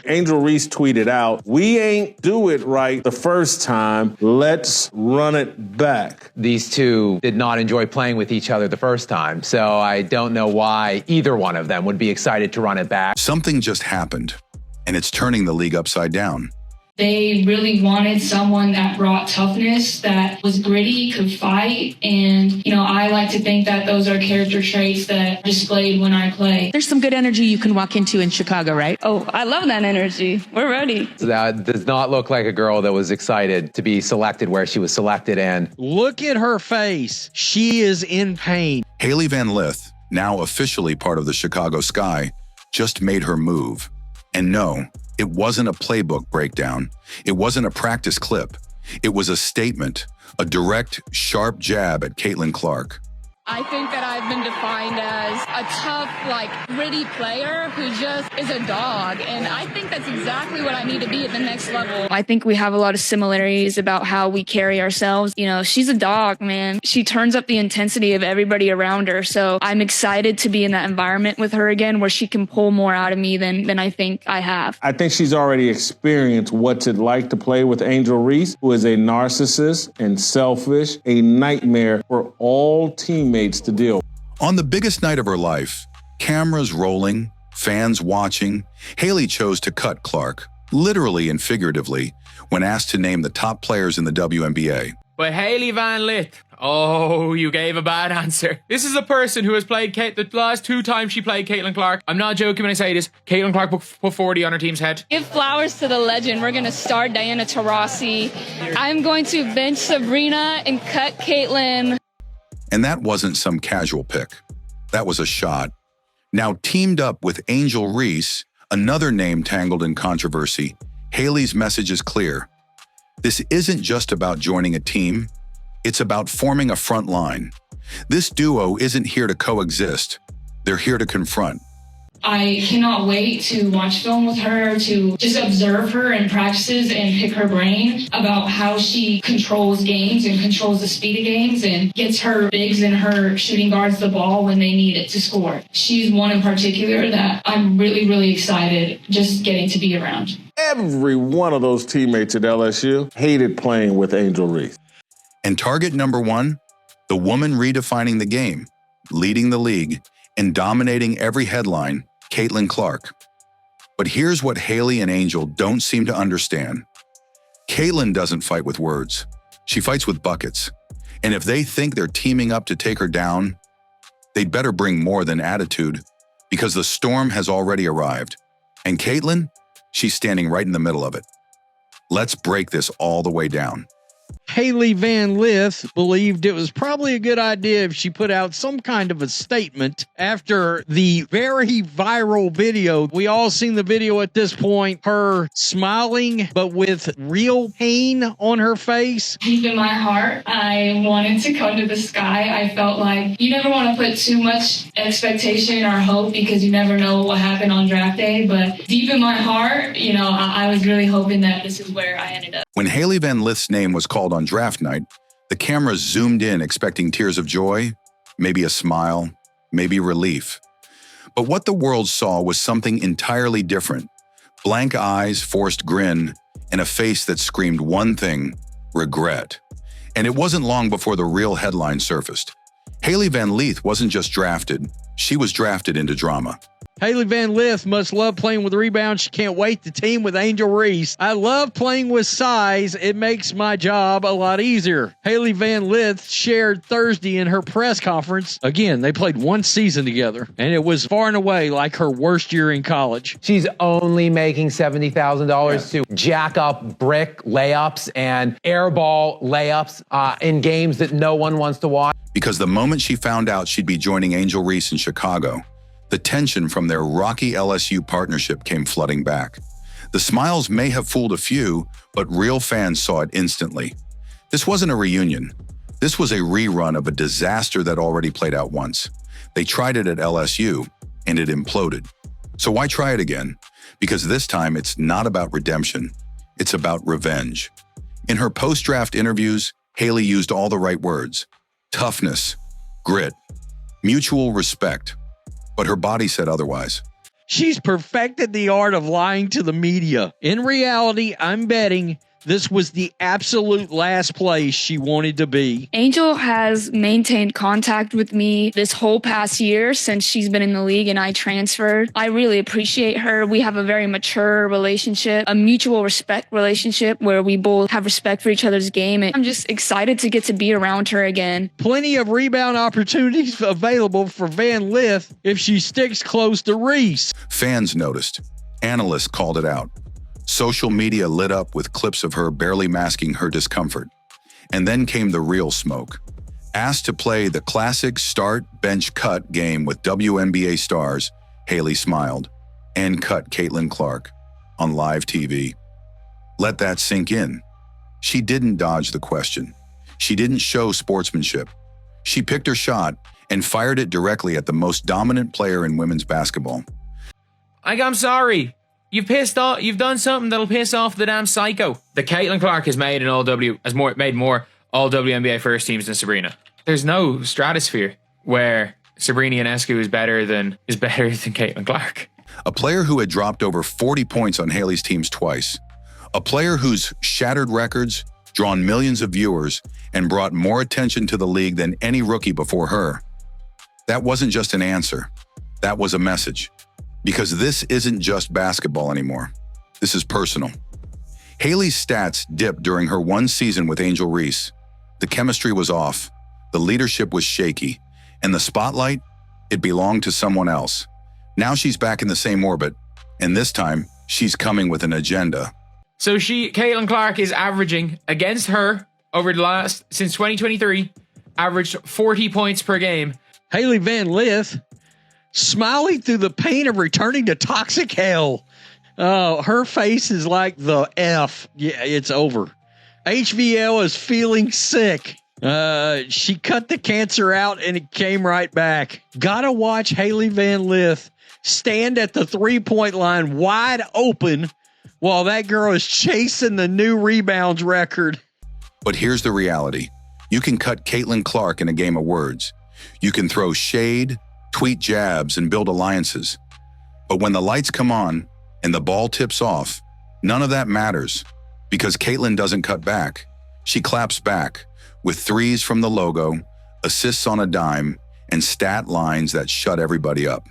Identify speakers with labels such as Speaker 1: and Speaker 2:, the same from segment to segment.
Speaker 1: Angel Reese tweeted out, "We ain't do it right the first time. Let's run it back."
Speaker 2: These two did not enjoy playing with each other the first time, so I don't know why either one of them would be excited to run it back.
Speaker 3: Something just happened, and it's turning the league upside down.
Speaker 4: They really wanted someone that brought toughness, that was gritty, could fight. And, I like to think that those are character traits that are displayed when I play.
Speaker 5: There's some good energy you can walk into in Chicago, right?
Speaker 6: Oh, I love that energy. We're ready.
Speaker 2: So that does not look like a girl that was excited to be selected where she was selected. And
Speaker 7: look at her face. She is in pain.
Speaker 3: Hailey Van Lith, now officially part of the Chicago Sky, just made her move. And no, it wasn't a playbook breakdown. It wasn't a practice clip. It was a statement, a direct, sharp jab at Caitlin Clark.
Speaker 6: I think that I've been defined as a tough, gritty player who just is a dog. And I think that's exactly what I need to be at the next level. I think we have a lot of similarities about how we carry ourselves. She's a dog, man. She turns up the intensity of everybody around her. So I'm excited to be in that environment with her again, where she can pull more out of me than I think I have.
Speaker 1: I think she's already experienced what's it like to play with Angel Reese, who is a narcissist and selfish, a nightmare for all teammates to deal.
Speaker 3: On the biggest night of her life, cameras rolling, fans watching, Hailey chose to cut Clark, literally and figuratively, when asked to name the top players in the WNBA.
Speaker 8: But Hailey Van Lith, oh, you gave a bad answer. This is a person who has played the last 2 times she played Caitlin Clark. I'm not joking when I say this. Caitlin Clark put 40 on her team's head.
Speaker 6: Give flowers to the legend. We're going to start Diana Taurasi. I'm going to bench Sabrina and cut Caitlin.
Speaker 3: And that wasn't some casual pick. That was a shot. Now teamed up with Angel Reese, another name tangled in controversy, Hailey's message is clear. This isn't just about joining a team. It's about forming a front line. This duo isn't here to coexist. They're here to confront.
Speaker 4: I cannot wait to watch film with her, to just observe her in practices and pick her brain about how she controls games and controls the speed of games and gets her bigs and her shooting guards the ball when they need it to score. She's one in particular that I'm really, really excited just getting to be around.
Speaker 1: Every one of those teammates at LSU hated playing with Angel Reese.
Speaker 3: And target number 1, the woman redefining the game, leading the league, and dominating every headline, Caitlin Clark. But here's what Hailey and Angel don't seem to understand. Caitlin doesn't fight with words. She fights with buckets. And if they think they're teaming up to take her down, they'd better bring more than attitude, because the storm has already arrived. And Caitlin, she's standing right in the middle of it. Let's break this all the way down.
Speaker 7: Hailey Van Lith believed it was probably a good idea if she put out some kind of a statement after the very viral video. We all seen the video at this point, her smiling, but with real pain on her face.
Speaker 4: Deep in my heart, I wanted to come to the sky. I felt like you never want to put too much expectation or hope because you never know what happened on draft day. But deep in my heart, I was really hoping that this is where I ended up.
Speaker 3: When Hailey Van Lith's name was called on draft night, the cameras zoomed in expecting tears of joy, maybe a smile, maybe relief. But what the world saw was something entirely different. Blank eyes, forced grin, and a face that screamed one thing: regret. And it wasn't long before the real headline surfaced. Hailey Van Lith wasn't just drafted, she was drafted into drama.
Speaker 7: Hailey Van Lith must love playing with rebounds. She can't wait to team with Angel Reese. I love playing with size. It makes my job a lot easier. Hailey Van Lith shared Thursday in her press conference. Again, they played one season together, and it was far and away like her worst year in college.
Speaker 2: She's only making $70,000 to jack up brick layups and airball layups in games that no one wants to watch.
Speaker 3: Because the moment she found out she'd be joining Angel Reese in Chicago, the tension from their rocky LSU partnership came flooding back. The smiles may have fooled a few, but real fans saw it instantly. This wasn't a reunion. This was a rerun of a disaster that already played out once. They tried it at LSU, and it imploded. So why try it again? Because this time it's not about redemption. It's about revenge. In her post-draft interviews, Hailey used all the right words: toughness, grit, mutual respect. But her body said otherwise.
Speaker 7: She's perfected the art of lying to the media. In reality, I'm betting this was the absolute last place she wanted to be.
Speaker 6: Angel has maintained contact with me this whole past year since she's been in the league and I transferred. I really appreciate her. We have a very mature relationship, a mutual respect relationship where we both have respect for each other's game. And I'm just excited to get to be around her again.
Speaker 7: Plenty of rebound opportunities available for Van Lith if she sticks close to Reese.
Speaker 3: Fans noticed. Analysts called it out. Social media lit up with clips of her barely masking her discomfort. And then came the real smoke. Asked to play the classic start, bench, cut game with WNBA stars, Hailey smiled and cut Caitlin Clark on live TV. Let that sink in. She didn't dodge the question. She didn't show sportsmanship. She picked her shot and fired it directly at the most dominant player in women's basketball.
Speaker 8: I'm sorry. You've pissed off. You've done something that'll piss off the damn psycho. The Caitlin Clark has made made more all WNBA first teams than Sabrina. There's no stratosphere where Sabrina Ionescu is better than Caitlin Clark.
Speaker 3: A player who had dropped over 40 points on Hailey's teams twice. A player whose shattered records, drawn millions of viewers, and brought more attention to the league than any rookie before her. That wasn't just an answer. That was a message. Because this isn't just basketball anymore. This is personal. Hailey's stats dipped during her one season with Angel Reese. The chemistry was off, the leadership was shaky, and the spotlight, it belonged to someone else. Now she's back in the same orbit, and this time, she's coming with an agenda.
Speaker 8: So Caitlin Clark is averaging against her over since 2023, averaged 40 points per game.
Speaker 7: Hailey Van Lith, smiling through the pain of returning to toxic hell. Oh, her face is like the F. Yeah, it's over. HVL is feeling sick. She cut the cancer out and it came right back. Gotta watch Hailey Van Lith stand at the three-point line wide open while that girl is chasing the new rebounds record.
Speaker 3: But here's the reality. You can cut Caitlin Clark in a game of words. You can throw shade, tweet jabs, and build alliances. But when the lights come on and the ball tips off, none of that matters because Caitlin doesn't cut back. She claps back with threes from the logo, assists on a dime, and stat lines that shut everybody up.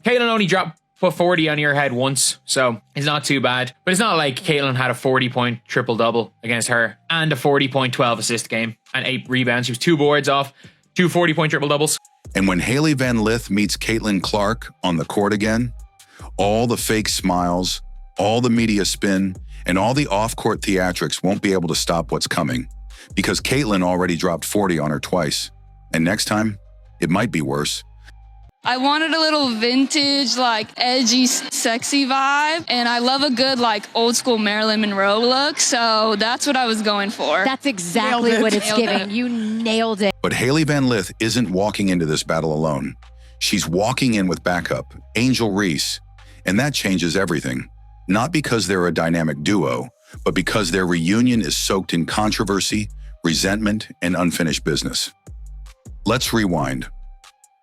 Speaker 8: Caitlin only dropped 40 on your head once, so it's not too bad. But it's not like Caitlin had a 40-point triple-double against her and a 40-point 12-assist game and 8 rebounds. She was 2 boards off, 2 40-point triple-doubles.
Speaker 3: And when Hailey Van Lith meets Caitlin Clark on the court again, all the fake smiles, all the media spin, and all the off-court theatrics won't be able to stop what's coming because Caitlin already dropped 40 on her twice. And next time, it might be worse.
Speaker 6: I wanted a little vintage, like edgy, sexy vibe. And I love a good, like old school Marilyn Monroe look. So that's what I was going for.
Speaker 9: That's exactly what it's giving. You nailed it.
Speaker 3: But Hailey Van Lith isn't walking into this battle alone. She's walking in with backup, Angel Reese. And that changes everything. Not because they're a dynamic duo, but because their reunion is soaked in controversy, resentment, and unfinished business. Let's rewind.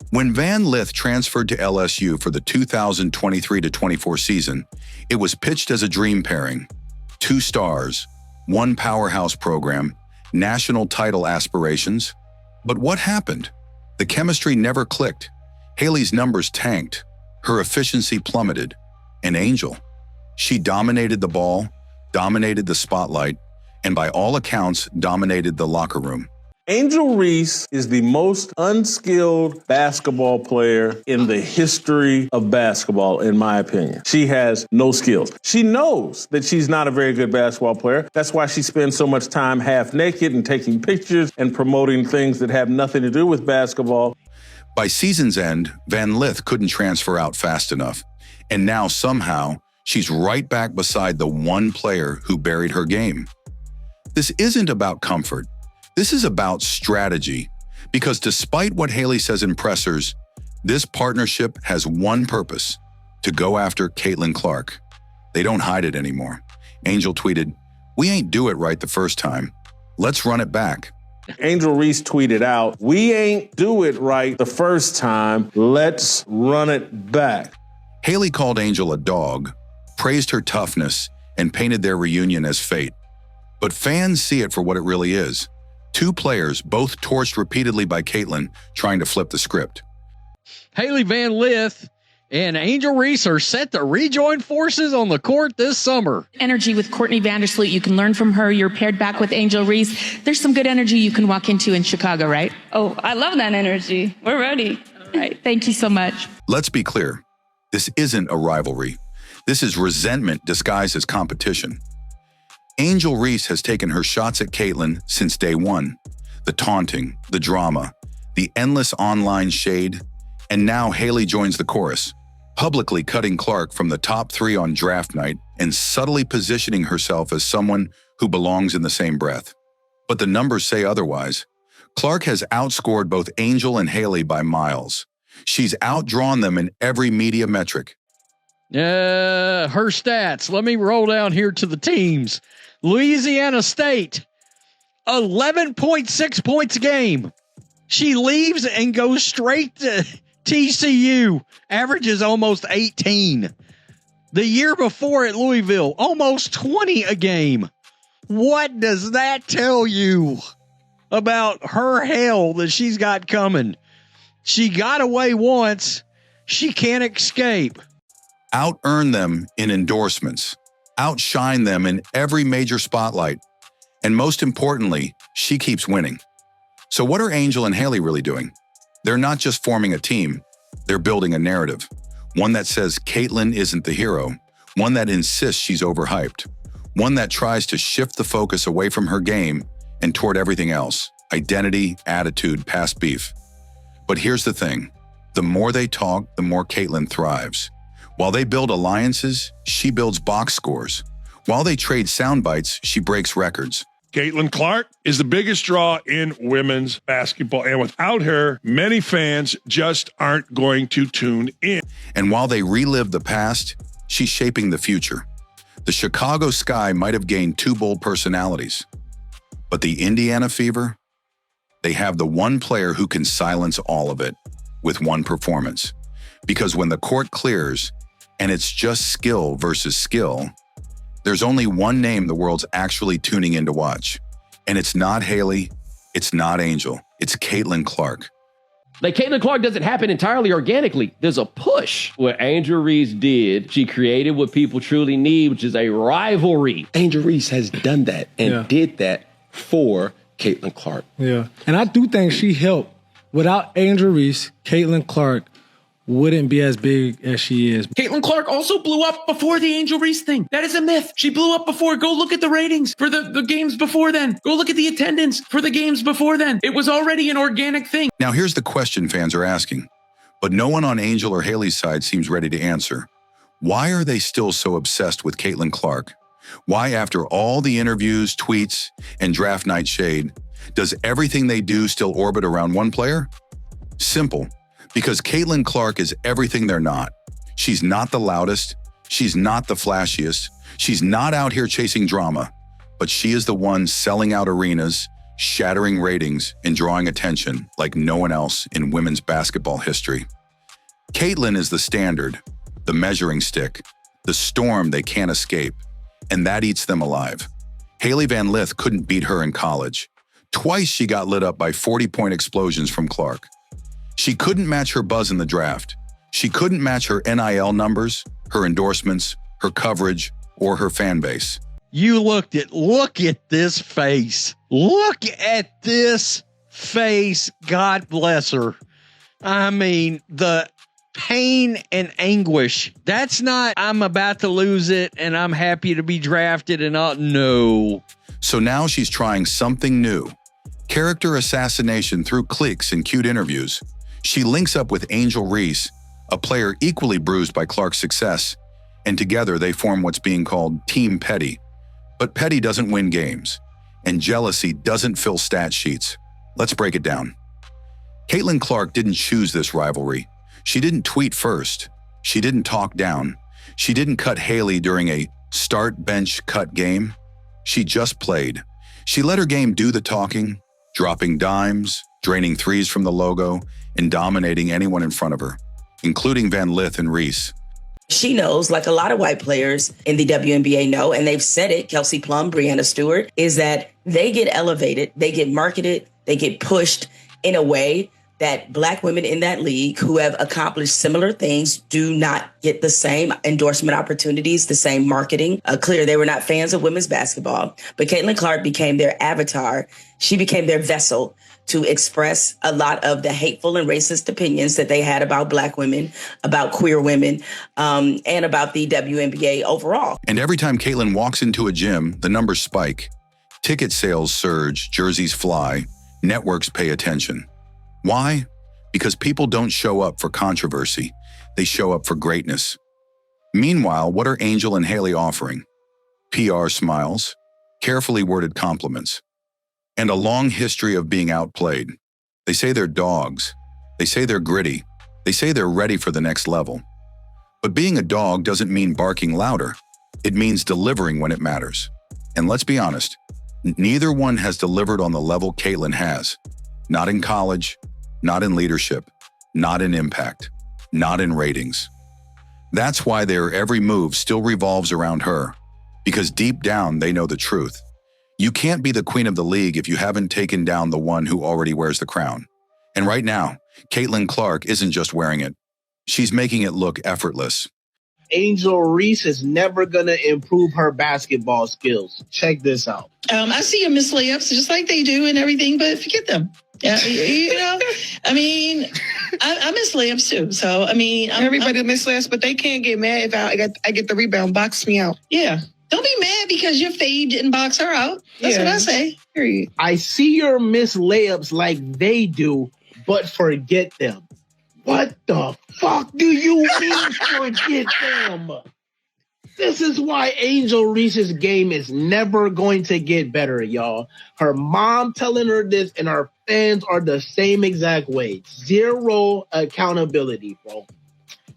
Speaker 3: When Van Lith transferred to LSU for the 2023-24 season, it was pitched as a dream pairing. 2 stars, 1 powerhouse program, national title aspirations. But what happened? The chemistry never clicked. Hailey's numbers tanked. Her efficiency plummeted. And Angel, she dominated the ball, dominated the spotlight, and by all accounts, dominated the locker room.
Speaker 1: Angel Reese is the most unskilled basketball player in the history of basketball, in my opinion. She has no skills. She knows that she's not a very good basketball player. That's why she spends so much time half naked and taking pictures and promoting things that have nothing to do with basketball.
Speaker 3: By season's end, Van Lith couldn't transfer out fast enough. And now somehow, she's right back beside the one player who buried her game. This isn't about comfort. This is about strategy, because despite what Hailey says in pressers, this partnership has one purpose: to go after Caitlin Clark. They don't hide it anymore. Angel tweeted, "We ain't do it right the first time. Let's run it back."
Speaker 1: Angel Reese tweeted out, "We ain't do it right the first time. Let's run it back."
Speaker 3: Hailey called Angel a dog, praised her toughness, and painted their reunion as fate. But fans see it for what it really is. Two players, both torched repeatedly by Caitlin, trying to flip the script.
Speaker 7: Hailey Van Lith and Angel Reese are set to rejoin forces on the court this summer.
Speaker 5: Energy with Courtney Vandersloot. You can learn from her. You're paired back with Angel Reese. There's some good energy you can walk into in Chicago, right?
Speaker 6: Oh, I love that energy. We're ready.
Speaker 5: All right. Thank you so much.
Speaker 3: Let's be clear. This isn't a rivalry. This is resentment disguised as competition. Angel Reese has taken her shots at Caitlin since day one. The taunting, the drama, the endless online shade, and now Hailey joins the chorus, publicly cutting Clark from the top 3 on draft night and subtly positioning herself as someone who belongs in the same breath. But the numbers say otherwise. Clark has outscored both Angel and Hailey by miles. She's outdrawn them in every media metric.
Speaker 7: Her stats. Let me roll down here to the teams. Louisiana State, 11.6 points a game. She leaves and goes straight to TCU, averages almost 18. The year before at Louisville, almost 20 a game. What does that tell you about her hell that she's got coming? She got away once. She can't escape.
Speaker 3: Out-earn them in endorsements. Outshine them in every major spotlight. And most importantly, she keeps winning. So what are Angel and Hailey really doing? They're not just forming a team. They're building a narrative. One that says Caitlin isn't the hero. One that insists she's overhyped. One that tries to shift the focus away from her game and toward everything else. Identity, attitude, past beef. But here's the thing. The more they talk, the more Caitlin thrives. While they build alliances, she builds box scores. While they trade sound bites, she breaks records.
Speaker 10: Caitlin Clark is the biggest draw in women's basketball, and without her, many fans just aren't going to tune in.
Speaker 3: And while they relive the past, she's shaping the future. The Chicago Sky might have gained 2 bold personalities, but the Indiana Fever, they have the one player who can silence all of it with one performance. Because when the court clears, and it's just skill versus skill, there's only one name the world's actually tuning in to watch. And it's not Hailey, it's not Angel, it's Caitlin Clark.
Speaker 11: Like, Caitlin Clark doesn't happen entirely organically. There's a push. What Angel Reese did, she created what people truly need, which is a rivalry.
Speaker 12: Angel Reese has done that and did that for Caitlin Clark.
Speaker 13: Yeah, and I do think she helped. Without Angel Reese, Caitlin Clark wouldn't be as big as she is.
Speaker 14: Caitlin Clark also blew up before the Angel Reese thing. That is a myth. She blew up before. Go look at the ratings for the games before then. Go look at the attendance for the games before then. It was already an organic thing.
Speaker 3: Now here's the question fans are asking, but no one on Angel or Hailey's side seems ready to answer. Why are they still so obsessed with Caitlin Clark? Why, after all the interviews, tweets, and draft night shade, does everything they do still orbit around one player? Simple. Because Caitlin Clark is everything they're not. She's not the loudest. She's not the flashiest. She's not out here chasing drama. But she is the one selling out arenas, shattering ratings, and drawing attention like no one else in women's basketball history. Caitlin is the standard, the measuring stick, the storm they can't escape, and that eats them alive. Hailey Van Lith couldn't beat her in college. Twice she got lit up by 40-point explosions from Clark. She couldn't match her buzz in the draft. She couldn't match her NIL numbers, her endorsements, her coverage, or her fan base.
Speaker 7: Look at this face. Look at this face. God bless her. I mean, the pain and anguish. That's not, I'm about to lose it and I'm happy to be drafted and all. No.
Speaker 3: So now she's trying something new. Character assassination through cliques and cute interviews. She links up with Angel Reese, a player equally bruised by Clark's success, and together they form what's being called Team Petty. But Petty doesn't win games, and jealousy doesn't fill stat sheets. Let's break it down. Caitlin Clark didn't choose this rivalry. She didn't tweet first. She didn't talk down. She didn't cut Hailey during a start-bench-cut game. She just played. She let her game do the talking, dropping dimes, draining threes from the logo, and dominating anyone in front of her, including Van Lith and Reese.
Speaker 15: She knows, like a lot of white players in the WNBA know, and they've said it, Kelsey Plum, Breanna Stewart, is that they get elevated, they get marketed, they get pushed in a way that Black women in that league who have accomplished similar things do not get the same endorsement opportunities, the same marketing. Clear, they were not fans of women's basketball, but Caitlin Clark became their avatar. She became their vessel to express a lot of the hateful and racist opinions that they had about Black women, about queer women, and about the WNBA overall.
Speaker 3: And every time Caitlin walks into a gym, the numbers spike. Ticket sales surge, jerseys fly, networks pay attention. Why? Because people don't show up for controversy. They show up for greatness. Meanwhile, what are Angel and Hailey offering? PR smiles, carefully worded compliments, and a long history of being outplayed. They say they're dogs. They say they're gritty. They say they're ready for the next level. But being a dog doesn't mean barking louder. It means delivering when it matters. And let's be honest, neither one has delivered on the level Caitlin has. Not in college, not in leadership, not in impact, not in ratings. That's why their every move still revolves around her, because deep down they know the truth. You can't be the queen of the league if you haven't taken down the one who already wears the crown. And right now, Caitlin Clark isn't just wearing it. She's making it look effortless.
Speaker 16: Angel Reese is never going to improve her basketball skills. Check this out.
Speaker 17: I see her miss layups just like they do and everything, but forget them. You know, I mean, I miss layups too. So, I mean,
Speaker 18: everybody miss layups, but they can't get mad if I get the rebound. Box me out.
Speaker 17: Yeah. Don't be mad because your fade didn't box her out. That's what I say. Period.
Speaker 16: I see her miss layups like they do, but forget them. What the fuck do you mean forget them? This is why Angel Reese's game is never going to get better, y'all. Her mom telling her this and her fans are the same exact way. Zero accountability, bro.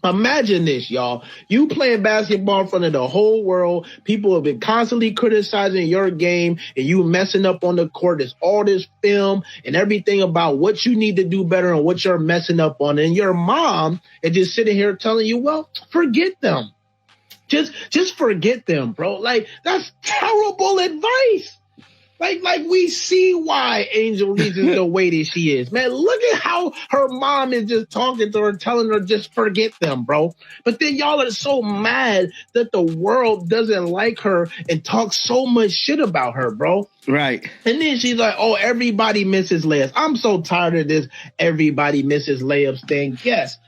Speaker 16: Imagine this, y'all. You playing basketball in front of the whole world. People have been constantly criticizing your game and you messing up on the court. There's all this film and everything about what you need to do better and what you're messing up on. And your mom is just sitting here telling you, well, forget them. Just forget them, bro. Like, that's terrible advice. Like we see why Angel Reese is the way that she is. Man, look at how her mom is just talking to her, telling her just forget them, bro. But then y'all are so mad that the world doesn't like her and talk so much shit about her, bro.
Speaker 7: Right.
Speaker 16: And then she's like, oh, everybody misses layups. I'm so tired of this everybody misses layups thing. Yes.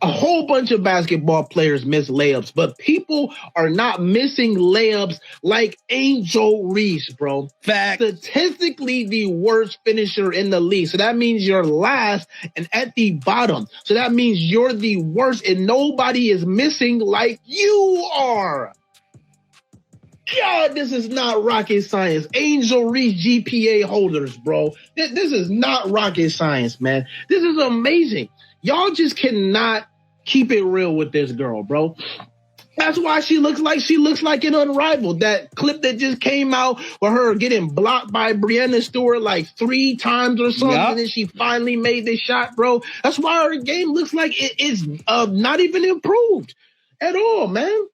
Speaker 16: A whole bunch of basketball players miss layups, but people are not missing layups like Angel Reese, bro.
Speaker 7: Fact.
Speaker 16: Statistically the worst finisher in the league. So that means you're last and at the bottom. So that means you're the worst and nobody is missing like you are. God, this is not rocket science. Angel Reese GPA holders, bro. This is not rocket science, man. This is amazing. Y'all just cannot keep it real with this girl, bro. That's why she looks like an unrivaled. That clip that just came out with her getting blocked by Breanna Stewart like 3 times or something, and then she finally made this shot, bro. That's why her game looks like it's not even improved at all, man.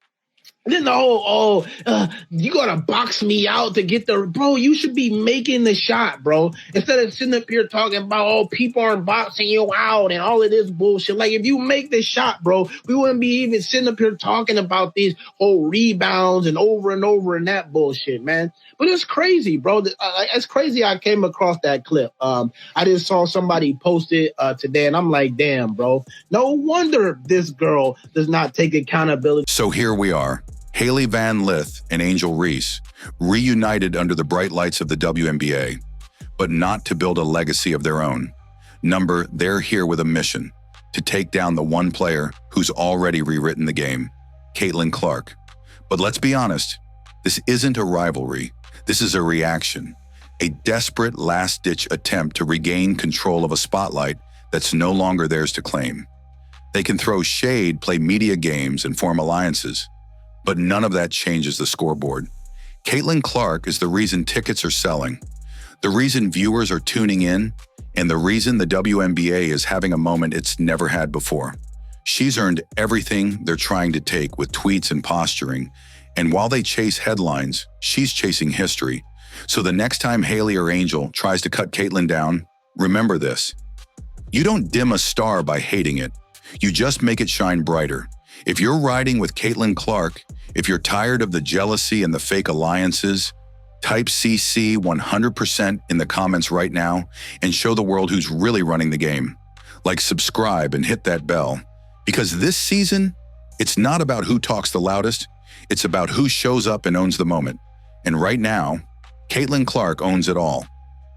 Speaker 16: Then you gotta box me out to get the bro. You should be making the shot, bro. Instead of sitting up here talking about people aren't boxing you out and all of this bullshit. Like if you make the shot, bro, we wouldn't be even sitting up here talking about these whole rebounds and over and that bullshit, man. But it's crazy, bro. It's crazy. I came across that clip. I just saw somebody post it today, and I'm like, damn, bro. No wonder this girl does not take accountability.
Speaker 3: So here we are. Hailey Van Lith and Angel Reese reunited under the bright lights of the WNBA, but not to build a legacy of their own. They're here with a mission to take down the one player who's already rewritten the game, Caitlin Clark. But let's be honest, this isn't a rivalry. This is a reaction, a desperate last-ditch attempt to regain control of a spotlight that's no longer theirs to claim. They can throw shade, play media games, and form alliances, but none of that changes the scoreboard. Caitlin Clark is the reason tickets are selling, the reason viewers are tuning in, and the reason the WNBA is having a moment it's never had before. She's earned everything they're trying to take with tweets and posturing. And while they chase headlines, she's chasing history. So the next time Hailey or Angel tries to cut Caitlyn down, remember this. You don't dim a star by hating it. You just make it shine brighter. If you're riding with Caitlyn Clark, if you're tired of the jealousy and the fake alliances, type CC 100% in the comments right now and show the world who's really running the game. Like, subscribe and hit that bell. Because this season, it's not about who talks the loudest, it's about who shows up and owns the moment. And right now, Caitlyn Clark owns it all.